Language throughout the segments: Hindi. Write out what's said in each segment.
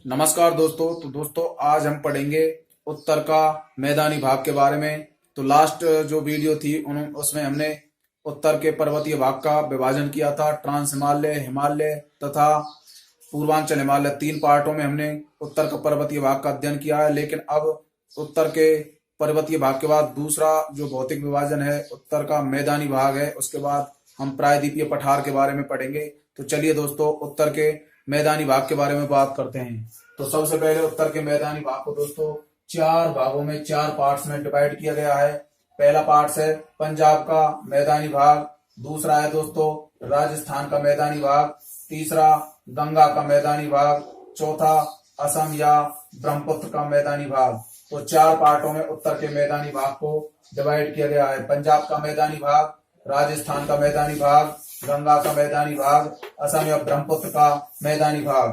नमस्कार दोस्तों। तो दोस्तों आज हम पढ़ेंगे उत्तर का मैदानी भाग के बारे में। तो लास्ट जो वीडियो थी उसमें हमने उत्तर के पर्वतीय भाग का विभाजन किया था। ट्रांस हिमालय, हिमालय तथा पूर्वांचल हिमालय, तीन पार्टों में हमने उत्तर का पर्वतीय भाग का अध्ययन किया है। लेकिन अब उत्तर के पर्वतीय भाग के बाद दूसरा जो भौतिक विभाजन है उत्तर का मैदानी भाग है, उसके बाद हम प्रायद्वीपीय पठार के बारे में पढ़ेंगे। तो चलिए दोस्तों उत्तर के मैदानी भाग के बारे में बात करते हैं। तो सबसे पहले उत्तर के मैदानी भाग को दोस्तों चार भागों में, चार पार्ट्स में डिवाइड किया गया है। पहला पार्ट है पंजाब का मैदानी भाग, दूसरा है दोस्तों राजस्थान का मैदानी भाग, तीसरा गंगा का मैदानी भाग, चौथा असम या ब्रह्मपुत्र का मैदानी भाग। तो चार पार्टों में उत्तर के मैदानी भाग को डिवाइड किया गया है। पंजाब का मैदानी भाग, राजस्थान का मैदानी भाग, गंगा का मैदानी भाग, असम या ब्रह्मपुत्र का मैदानी भाग।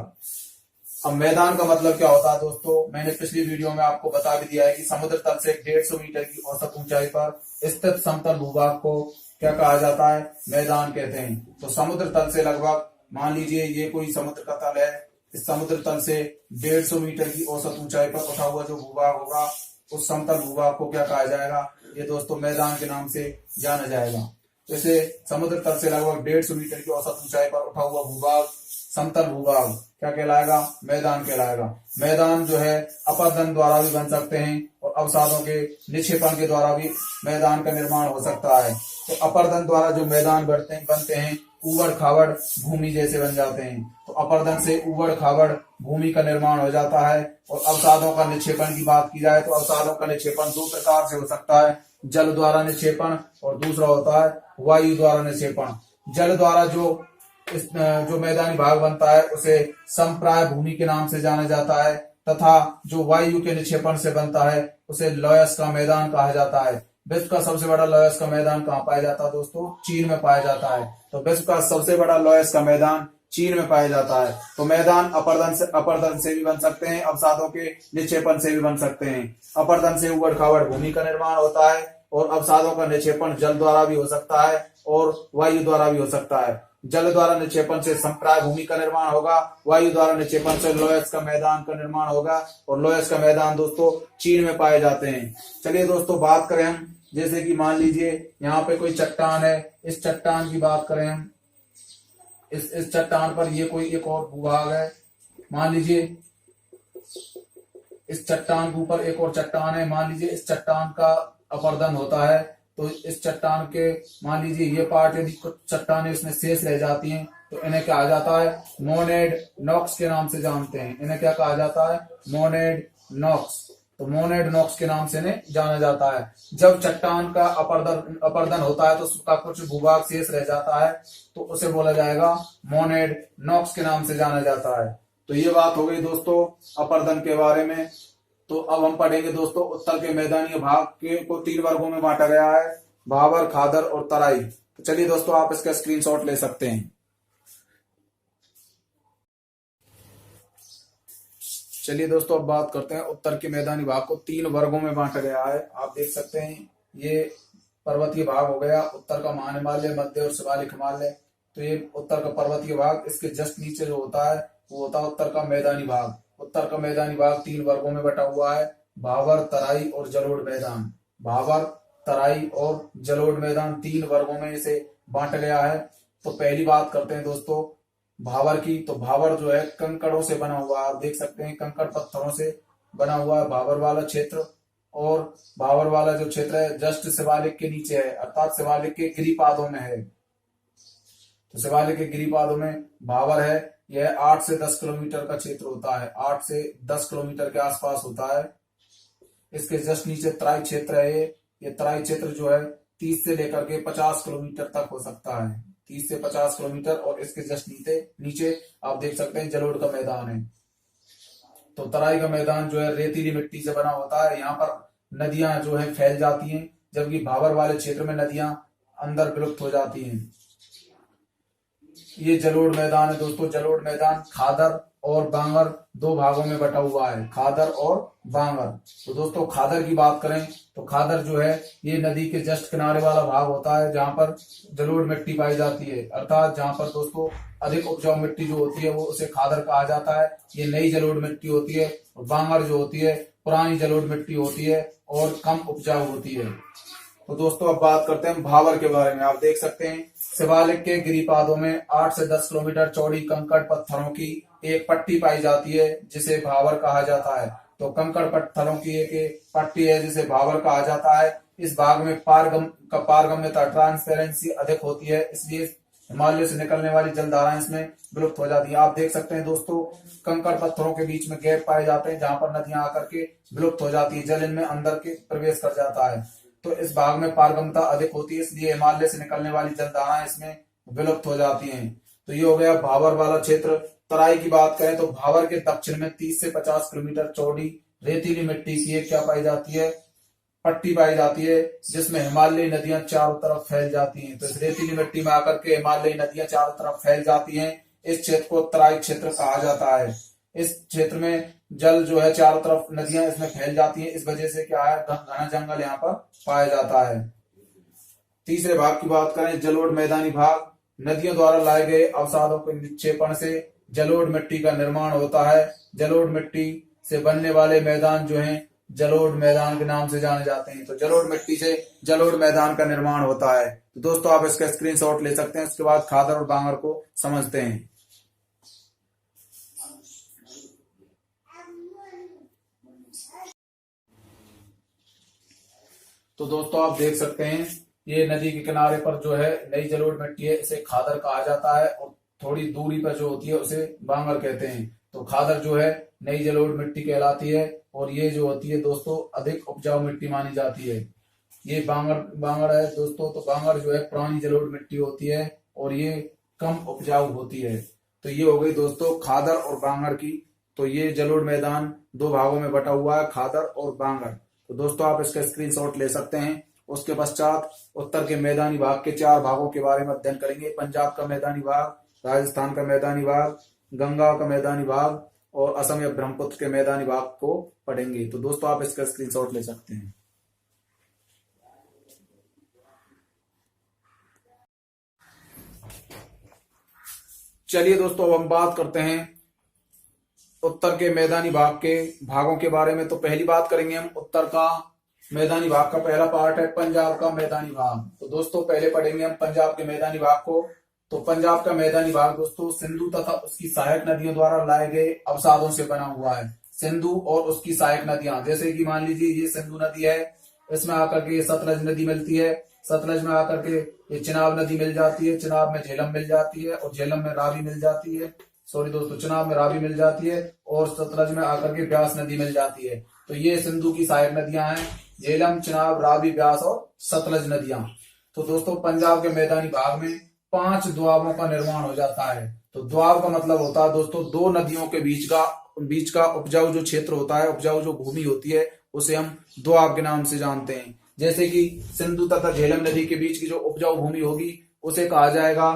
अब मैदान का मतलब क्या होता है दोस्तों, मैंने पिछली वीडियो में आपको बता भी दिया है कि समुद्र तल से 150 मीटर की औसत ऊंचाई पर स्थित समतल भूभाग को क्या कहा जाता है, मैदान कहते हैं। तो समुद्र तल से लगभग, मान लीजिए ये कोई समुद्र का तल है, इस समुद्र तल से 150 मीटर की औसत ऊंचाई पर उठा हुआ जो भूभाग होगा उस समतल भूभाग को क्या कहा जाएगा, ये दोस्तों मैदान के नाम से जाना जाएगा। जैसे समुद्र तल से लगभग 150 मीटर की औसत ऊंचाई पर उठा हुआ भूभाग, समतल भूभाग क्या कहलाएगा, मैदान कहलाएगा। मैदान जो है अपरदन द्वारा भी बन सकते हैं और अवसादों के निक्षेपण के द्वारा भी मैदान का निर्माण हो सकता है। तो अपरदन द्वारा जो मैदान बनते हैं ऊबड़ खाबड़ भूमि जैसे बन जाते हैं। तो अपरदन से ऊबड़ खाबड़ भूमि का निर्माण हो जाता है। और अवसादों का निक्षेपण की बात की जाए तो अवसादों का निक्षेपण दो प्रकार से हो सकता है, जल द्वारा निक्षेपण और दूसरा होता है वायु द्वारा निक्षेपण। जल द्वारा जो मैदानी भाग बनता है उसे समप्राय भूमि के नाम से जाना जाता है, तथा जो वायु के निक्षेपण से बनता है उसे लोयस का मैदान कहा जाता है। विश्व का सबसे बड़ा लोयस का मैदान कहाँ पाया जाता है दोस्तों, चीन में पाया जाता है। तो विश्व का सबसे बड़ा लोयस का मैदान चीन में पाया जाता है। तो मैदान अपरदन से भी बन सकते हैं, अवसादों के निक्षेपण से भी बन सकते हैं। अपरदन से ऊबड़ खाबड़ भूमि का निर्माण होता है और अवसादों का निक्षेपण जल द्वारा भी हो सकता है और वायु द्वारा भी हो सकता है। जल द्वारा निक्षेपण से समप्राय भूमि का निर्माण होगा, वायु द्वारा निक्षेपण से लोयस का मैदान का निर्माण होगा और लोयस का मैदान दोस्तों चीन में पाए जाते हैं। चलिए दोस्तों बात करें हम, जैसे कि मान लीजिए यहाँ पे कोई चट्टान है, इस चट्टान की बात करें हम, इस चट्टान पर ये कोई एक और भूभाग है। मान लीजिए इस चट्टान के ऊपर एक और चट्टान है, मान लीजिए इस चट्टान का अपरदन होता है। तो इस चट्टान के मान लीजिए ये पार्ट यदि कुछ चट्टानें इसमें शेष रह जाती हैं तो इन्हें क्या कहा जाता है, मोनेड नॉक्स के नाम से जानते हैं। इन्हें क्या कहा जाता है, मोनेड नॉक्स। तो मोनेड नॉक्स के नाम से इन्हें जाना जाता है। जब चट्टान का अपरदन होता है तो उसका कुछ भूभाग शेष रह जाता है तो उसे बोला जाएगा मोनेड नॉक्स के नाम से जाना जाता है। तो ये बात हो गई दोस्तों अपरदन के बारे में। तो अब हम पढ़ेंगे दोस्तों उत्तर के मैदानी भाग को तीन वर्गों में बांटा गया है, भाबर, खादर और तराई। तो चलिए दोस्तों आप इसका स्क्रीनशॉट ले सकते हैं। चलिए दोस्तों अब बात करते हैं उत्तर के मैदानी भाग को तीन वर्गों में बांटा गया है। आप देख सकते हैं ये पर्वतीय भाग हो गया, उत्तर का महान हिमालय, मध्य और शिवालिक हिमालय। तो ये उत्तर का पर्वतीय भाग, इसके जस्ट नीचे जो होता है वो होता है उत्तर का मैदानी भाग। उत्तर का मैदानी भाग तीन वर्गों में बटा हुआ है, भाबर, तराई और जलोढ़ मैदान। भाबर, तराई और जलोढ़ मैदान तीन वर्गों में इसे बांटा गया है। तो पहली बात करते हैं दोस्तों भाबर की। तो भाबर जो है कंकड़ों से बना हुआ है, आप देख सकते हैं कंकड़ पत्थरों से बना हुआ है भाबर वाला क्षेत्र। और भाबर वाला जो क्षेत्र है जस्ट शिवालिक के नीचे है, अर्थात शिवालिक के गिरिपादों में है। तो शिवालिक के गिरिपादों में भाबर है। यह 8 से 10 किलोमीटर का क्षेत्र होता है, 8 से 10 किलोमीटर के आसपास होता है। इसके जस्ट नीचे तराई क्षेत्र है। ये तराई क्षेत्र जो है 30 से लेकर के 50 किलोमीटर तक हो सकता है, 30 से 50 किलोमीटर। और इसके जस्ट नीचे आप देख सकते हैं जलोढ़ का मैदान है। तो तराई का मैदान जो है रेतीली मिट्टी से बना होता है। यहाँ पर नदियां जो है फैल जाती हैं, जबकि भाबर वाले क्षेत्र में नदियां अंदर विलुप्त हो जाती हैं। ये जलोढ़ मैदान है दोस्तों। जलोढ़ मैदान खादर और बांगर दो भागों में बटा हुआ है, खादर और बांगर। तो दोस्तों खादर की बात करें तो खादर जो है ये नदी के जस्ट किनारे वाला भाग होता है जहां पर जलोढ़ मिट्टी पाई जाती है, अर्थात जहां पर दोस्तों अधिक उपजाऊ मिट्टी जो होती है वो उसे खादर कहा जाता है। ये नई जलोढ़ मिट्टी होती है। और बांगर जो होती है पुरानी जलोढ़ मिट्टी होती है और कम उपजाऊ होती है। तो दोस्तों अब बात करते हैं भावर के बारे में। आप देख सकते हैं शिवालिक के गिरिपादों में 8 से 10 किलोमीटर चौड़ी कंकड़ पत्थरों की एक पट्टी पाई जाती है जिसे भावर कहा जाता है। तो कंकड़ पत्थरों की एक पट्टी है जिसे भावर कहा जाता है। इस भाग में पारगम्यता ट्रांसपेरेंसी अधिक होती है, इसलिए हिमालय से निकलने वाली जलधाराएं इसमें विलुप्त हो जाती है। आप देख सकते हैं दोस्तों कंकड़ पत्थरों के बीच में गैप पाए जाते हैं जहां पर नदियां आकर के विलुप्त हो जाती है, जल इनमें अंदर के प्रवेश कर जाता है। तो इस भाग में पारगम्यता अधिक होती है, इसलिए हिमालय से निकलने वाली जलधाराएं इसमें विलुप्त हो जाती हैं। तो ये हो गया भावर वाला क्षेत्र। तराई की बात करें तो भावर के दक्षिण में 30 से 50 किलोमीटर चौड़ी रेतीली मिट्टी की एक क्या पाई जाती है, पट्टी पाई जाती है, जिसमें हिमालयी नदियां चारों तरफ फैल जाती हैं। तो इस रेतीली मिट्टी में आकर के हिमालयी नदियां चारों तरफ फैल जाती हैं। इस क्षेत्र को तराई क्षेत्र कहा जाता है। इस क्षेत्र में जल जो है चारों तरफ नदियां इसमें फैल जाती हैं, इस वजह से क्या है घना जंगल यहाँ पर पाया जाता है। तीसरे भाग की बात करें जलोढ़ मैदानी भाग। नदियों द्वारा लाए गए अवसादों के निक्षेपण से जलोढ़ मिट्टी का निर्माण होता है। जलोढ़ मिट्टी से बनने वाले मैदान जो हैं जलोढ़ मैदान के नाम से जाने जाते हैं। तो जलोढ़ मिट्टी से जलोढ़ मैदान का निर्माण होता है। तो दोस्तों आप इसका स्क्रीनशॉट ले सकते हैं। उसके बाद खादर और बांगर को समझते हैं। तो दोस्तों आप देख सकते हैं ये नदी के किनारे पर जो है नई जलोढ़ मिट्टी है, इसे खादर कहा जाता है। और थोड़ी दूरी पर जो होती है उसे बांगर कहते हैं। तो खादर जो है नई जलोढ़ मिट्टी कहलाती है और ये जो होती है दोस्तों अधिक उपजाऊ मिट्टी मानी जाती है। ये बांगर है दोस्तों। तो बांगर जो है पुरानी जलोढ़ मिट्टी होती है और ये कम उपजाऊ होती है। तो ये हो गई दोस्तों खादर और बांगर की। तो ये जलोढ़ मैदान दो भागों में बटा हुआ है, खादर और बांगर। तो दोस्तों आप इसका स्क्रीनशॉट ले सकते हैं। उसके पश्चात उत्तर के मैदानी भाग के 4 भागों के बारे में अध्ययन करेंगे। पंजाब का मैदानी भाग, राजस्थान का मैदानी भाग, गंगा का मैदानी भाग और असम या ब्रह्मपुत्र के मैदानी भाग को पढ़ेंगे। तो दोस्तों आप इसका स्क्रीनशॉट ले सकते हैं। चलिए दोस्तों अब हम बात करते हैं उत्तर के मैदानी भाग के भागों के बारे में। तो पहली बात करेंगे हम उत्तर का मैदानी भाग का पहला पार्ट है पंजाब का मैदानी भाग। तो दोस्तों पहले पढ़ेंगे हम पंजाब के मैदानी भाग को। तो पंजाब का मैदानी भाग दोस्तों सिंधु तथा उसकी सहायक नदियों द्वारा लाए गए अवसादों से बना हुआ है। सिंधु और उसकी सहायक नदियां, जैसे कि मान लीजिए ये सिंधु नदी है, इसमें आकर के सतलज नदी मिलती है, सतलज में आकर के ये चिनाब नदी मिल जाती है, चिनाब में झेलम मिल जाती है और झेलम में रावी मिल जाती है। सॉरी दोस्तों, चिनाब में रावी मिल जाती है और सतलज में आकर के ब्यास नदी मिल जाती है। तो ये सिंधु की सहायक नदियां हैं, झेलम, चिनाब, रावी, ब्यास और सतलज नदियां। तो दोस्तों पंजाब के मैदानी भाग में 5 दोआबों का निर्माण हो जाता है। तो दोआब का मतलब होता है दोस्तों दो नदियों के बीच का उपजाऊ जो क्षेत्र होता है, उपजाऊ जो भूमि होती है, उसे हम दोआब के नाम से जानते हैं। जैसे कि सिंधु तथा झेलम नदी के बीच की जो उपजाऊ भूमि होगी उसे कहा जाएगा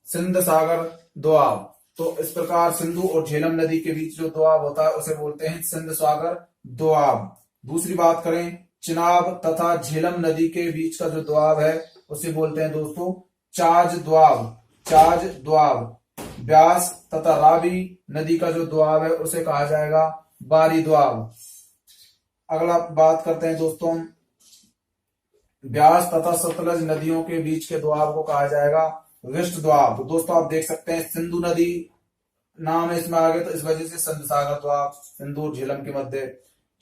सिंध सागर दोआब। तो इस प्रकार सिंधु और झेलम नदी के बीच जो दोआब होता है उसे बोलते हैं सिंध सागर दोआब। दूसरी बात करें चिनाब तथा झेलम नदी के बीच का जो दोआब है उसे बोलते हैं दोस्तों चाज दोआब। चाज दोआब। ब्यास तथा रावी नदी का जो दोआब है उसे कहा जाएगा बारी दोआब। अगला बात करते हैं दोस्तों ब्यास तथा सतलज नदियों के बीच के दोआब को कहा जाएगा विष्ट दोआब। तो दोस्तों आप देख सकते हैं सिंधु नदी नाम है इसमें आगे, तो इस वजह से सिंध सागर दोआब, सिंधु और झेलम के मध्य।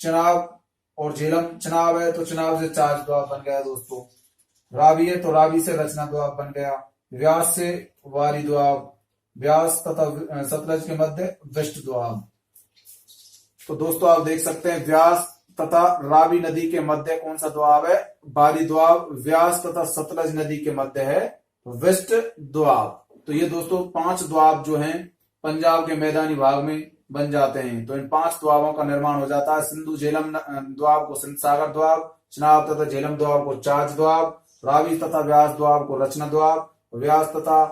चिनाब और झेलम, चिनाब है तो चिनाब से चाज दोआब बन गया दोस्तों। रावी है तो रावी से रचना दोआब बन गया। व्यास से वारी दोआब, व्यास तथा सतलज के मध्य विष्ट दोआब। तो दोस्तों आप देख सकते हैं व्यास तथा रावी नदी के मध्य कौन सा दोआब है, बारी दोआब। व्यास तथा सतलज नदी के मध्य है विष्ट दोआब। तो ये दोस्तों 5 दोआब जो हैं पंजाब के मैदानी भाग में बन जाते हैं। तो इन 5 दोआबों का निर्माण हो जाता है। सिंधु झेलम दोआब को सिंध सागर दोआब, चिनाब तथा झेलम दोआब को चाज दोआब, रावी तथा व्यास दोआब को रचना दोआब, व्यास तथा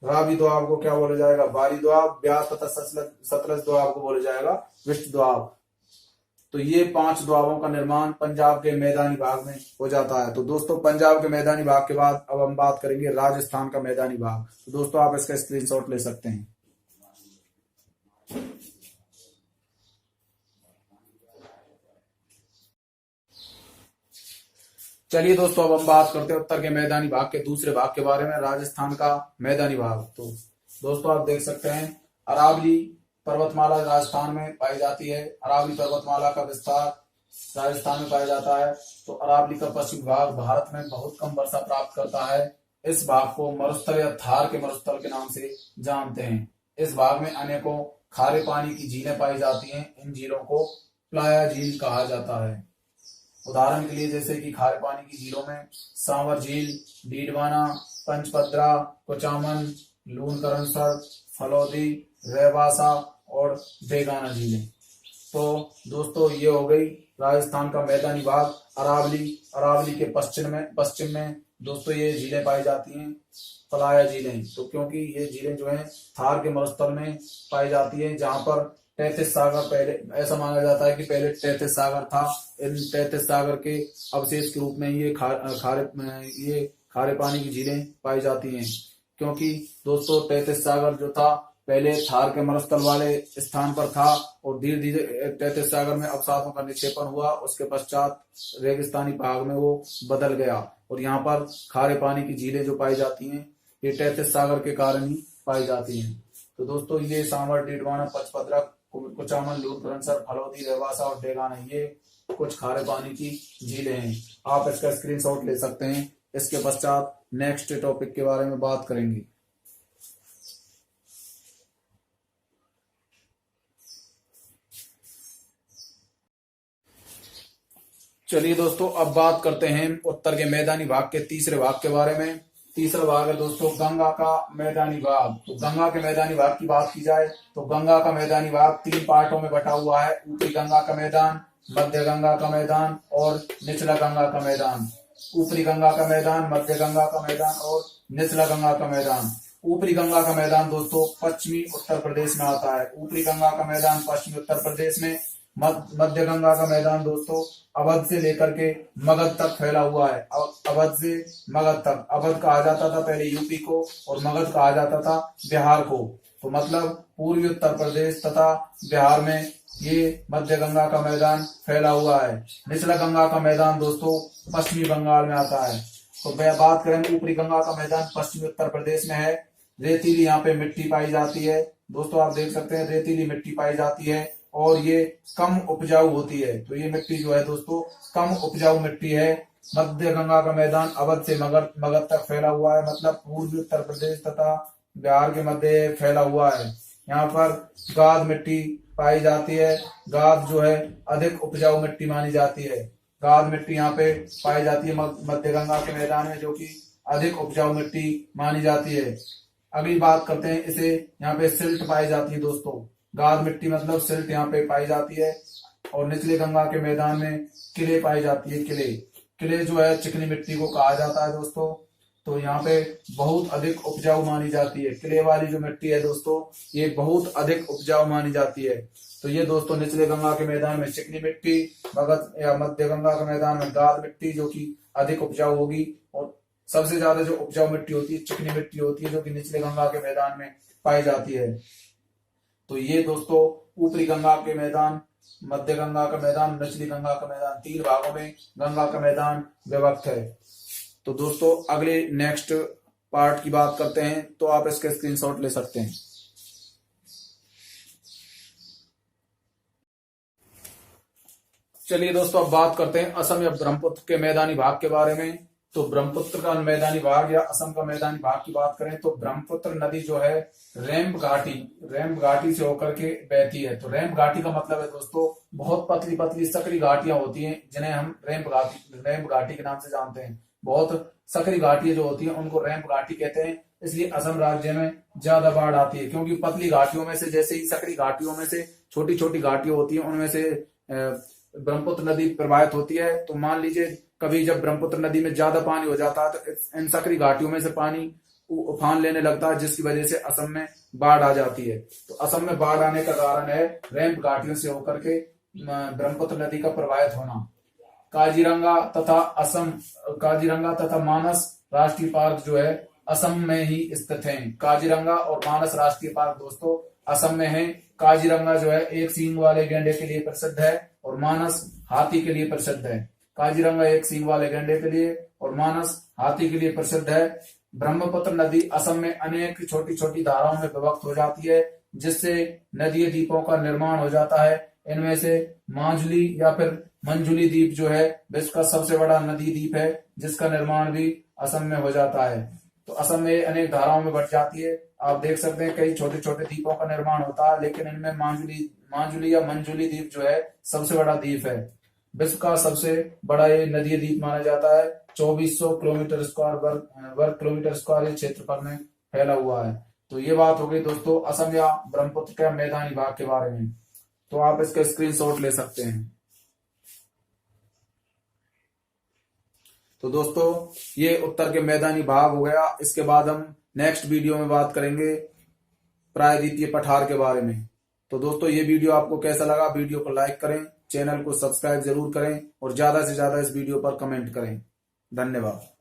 रावी दोआब को क्या बोला जाएगा बारी दोआब, व्यास तथा सतलज दोआब को बोला जाएगा विष्ट दोआब। तो ये 5 दोआबों का निर्माण पंजाब के मैदानी भाग में हो जाता है। तो दोस्तों पंजाब के मैदानी भाग के बाद अब हम बात करेंगे राजस्थान का मैदानी भाग। तो दोस्तों आप इसका स्क्रीनशॉट ले सकते हैं। चलिए दोस्तों अब हम बात करते हैं उत्तर के मैदानी भाग के दूसरे भाग के बारे में, राजस्थान का मैदानी भाग। तो दोस्तों आप देख सकते हैं अरावली पर्वतमाला राजस्थान में पाई जाती है। अरावली पर्वतमाला का विस्तार राजस्थान में पाया जाता है। तो अरावली का पश्चिमी भाग भारत में बहुत कम वर्षा प्राप्त करता है। इस भाग को मरुस्थल या थार के मरुस्थल के नाम से जानते हैं। इस भाग में अनेकों खारे पानी की झीलें पाई जाती हैं। इन झीलों को प्लाया झील कहा जाता है। उदाहरण के लिए जैसे कि खारे पानी की झीलों में सांवर झील, डीडवाना, पंचपद्रा, कुचामन, लूनकरणसर, फलौदी, रेवासा और बेगाना झीलें। तो दोस्तों ये हो गई राजस्थान का मैदानी भाग। अरावली के पश्चिम में दोस्तों ये झीलें पाई जाती हैं, पलाया झीलें। तो क्योंकि ये झीलें जो हैं थार के मरुस्थल में पाई जाती है, जहां पर 33 सागर, पहले ऐसा माना जाता है कि पहले 33 सागर था। इन 33 सागर के अवशेष के रूप में ये खारे पानी की झीलें पाई जाती हैं। क्योंकि दोस्तों 33 सागर जो था पहले थार के मरुस्थल वाले स्थान पर था और धीरे धीरे 33 सागर में अवसादों का निक्षेपण हुआ। उसके पश्चात रेगिस्तानी भाग में वो बदल गया और यहाँ पर खारे पानी की झीलें जो पाई जाती हैं ये 33 सागर के कारण ही पाई जाती हैं। तो दोस्तों ये सांवर, डीडवाना, पचपदरा, कुचामन, लूनकरणसर, फलौदी, रेवासा और डेगाना ये कुछ खारे पानी की झीलें हैं। आप इसका स्क्रीनशॉट ले सकते हैं। इसके पश्चात नेक्स्ट टॉपिक के बारे में बात करेंगे। चलिए दोस्तों अब बात करते हैं उत्तर के मैदानी भाग के तीसरे भाग के बारे में। तीसरा भाग है दोस्तों गंगा का मैदानी भाग। तो गंगा के मैदानी भाग की बात की जाए तो गंगा का मैदानी भाग 3 पार्टों में बटा हुआ है। ऊपरी गंगा का मैदान, मध्य गंगा का मैदान और निचला गंगा का मैदान। ऊपरी गंगा का मैदान, मध्य गंगा का मैदान और निचला गंगा का मैदान। ऊपरी गंगा का मैदान दोस्तों पश्चिमी उत्तर प्रदेश में आता है। ऊपरी गंगा का मैदान पश्चिमी उत्तर प्रदेश में। मध्य गंगा का मैदान दोस्तों अवध से लेकर के मगध तक फैला हुआ है। अवध से मगध तक, अवध कहा जाता था पहले यूपी को और मगध कहा जाता था बिहार को। तो मतलब पूर्वी उत्तर प्रदेश तथा बिहार में ये मध्य गंगा का मैदान फैला हुआ है। निचला गंगा का मैदान दोस्तों पश्चिमी बंगाल में आता है। तो बात करें ऊपरी गंगा का मैदान पश्चिमी उत्तर प्रदेश में है। रेतीली यहाँ पे मिट्टी पाई जाती है। दोस्तों आप देख सकते हैं रेतीली मिट्टी पाई जाती है और ये कम उपजाऊ होती है। तो ये मिट्टी जो है दोस्तों कम उपजाऊ मिट्टी है। मध्य गंगा का मैदान अवध से मगध तक फैला हुआ है। मतलब पूर्वी उत्तर प्रदेश तथा बिहार के मध्य फैला हुआ है। यहाँ पर गाद मिट्टी पाई जाती है। गाद जो है अधिक उपजाऊ मिट्टी मानी जाती है। गाद मिट्टी यहाँ पे पाई जाती है मध्य गंगा के मैदान में, जो कि अधिक उपजाऊ मिट्टी मानी जाती है। अगली बात करते हैं इसे, यहाँ पे सिल्ट पाई जाती है दोस्तों। गाद मिट्टी मतलब सिल्ट यहाँ पे पाई जाती है। और निचले गंगा के मैदान में किले पाई जाती है। किले जो है चिकनी मिट्टी को कहा जाता है दोस्तों। तो यहाँ पे बहुत अधिक उपजाऊ मानी जाती है। किले वाली जो मिट्टी है दोस्तों ये बहुत अधिक उपजाऊ मानी जाती है। तो ये दोस्तों निचले गंगा के मैदान में चिकनी मिट्टी, मगध या मध्य गंगा के मैदान में गाद मिट्टी जो कि अधिक उपजाऊ होगी। और सबसे ज्यादा जो उपजाऊ मिट्टी होती है चिकनी मिट्टी होती है, जो कि निचले गंगा के मैदान में पाई जाती है। तो ये दोस्तों ऊपरी गंगा के मैदान, मध्य गंगा का मैदान, निचली गंगा का मैदान, 3 भागों में गंगा का मैदान विभक्त है। तो दोस्तों अगले नेक्स्ट पार्ट की बात करते हैं। तो आप इसके स्क्रीनशॉट ले सकते हैं। चलिए दोस्तों अब बात करते हैं असम या ब्रह्मपुत्र के मैदानी भाग के बारे में। तो ब्रह्मपुत्र का मैदानी भाग या असम का मैदानी भाग की बात करें तो ब्रह्मपुत्र नदी जो है रैंप घाटी से होकर के बहती है। तो रैंप घाटी का मतलब है दोस्तों बहुत पतली पतली सकरी घाटियां होती हैं, जिन्हें हम रैंप घाटी के नाम से जानते हैं। बहुत सकरी घाटियां जो होती हैं उनको रैंप घाटी कहते हैं। इसलिए असम राज्य में ज्यादा बाढ़ आती है, क्योंकि पतली घाटियों में से, जैसे ही सकरी घाटियों में से छोटी छोटी घाटियां होती हैं उनमें से ब्रह्मपुत्र नदी प्रवाहित होती है। तो मान लीजिए कभी जब ब्रह्मपुत्र नदी में ज्यादा पानी हो जाता है तो इन सकरी घाटियों में से पानी उफान लेने लगता है, जिसकी वजह से असम में बाढ़ आ जाती है। तो असम में बाढ़ आने का कारण है रैंप घाटियों से होकर के ब्रह्मपुत्र नदी का प्रवाहित होना। काजीरंगा तथा मानस राष्ट्रीय पार्क जो है असम में ही स्थित हैं। काजीरंगा और मानस राष्ट्रीय पार्क दोस्तों असम में है। काजीरंगा जो है एक सींग वाले गैंडे के लिए प्रसिद्ध है और मानस हाथी के लिए प्रसिद्ध है। काजीरंगा एक सींग वाले गैंडे के लिए और मानस हाथी के लिए प्रसिद्ध है। ब्रह्मपुत्र नदी असम में अनेक छोटी छोटी धाराओं में विभक्त हो जाती है, जिससे नदीय द्वीपों का निर्माण हो जाता है। इनमें से माजुली या फिर मंजुली द्वीप जो है विश्व का सबसे बड़ा नदी द्वीप है, जिसका निर्माण भी असम में हो जाता है। तो असम में अनेक धाराओं में बढ़ जाती है। आप देख सकते हैं कई छोटे छोटे द्वीपों का निर्माण होता है, लेकिन इनमें माजुली या मंजुली द्वीप जो है सबसे बड़ा द्वीप है। विश्व का सबसे बड़ा ये नदीय द्वीप माना जाता है। 2400 किलोमीटर स्क्वायर वर्ग किलोमीटर स्क्वायर क्षेत्रफल में फैला हुआ है। तो ये बात हो गई दोस्तों असम या ब्रह्मपुत्र के मैदानी भाग के बारे में। तो आप इसका स्क्रीनशॉट ले सकते हैं। तो दोस्तों ये उत्तर के मैदानी भाग हो गया। इसके बाद हम नेक्स्ट वीडियो में बात करेंगे प्रायद्वीपीय पठार के बारे में। तो दोस्तों ये वीडियो आपको कैसा लगा, वीडियो को लाइक करें, चैनल को सब्सक्राइब जरूर करें और ज्यादा से ज्यादा इस वीडियो पर कमेंट करें। धन्यवाद।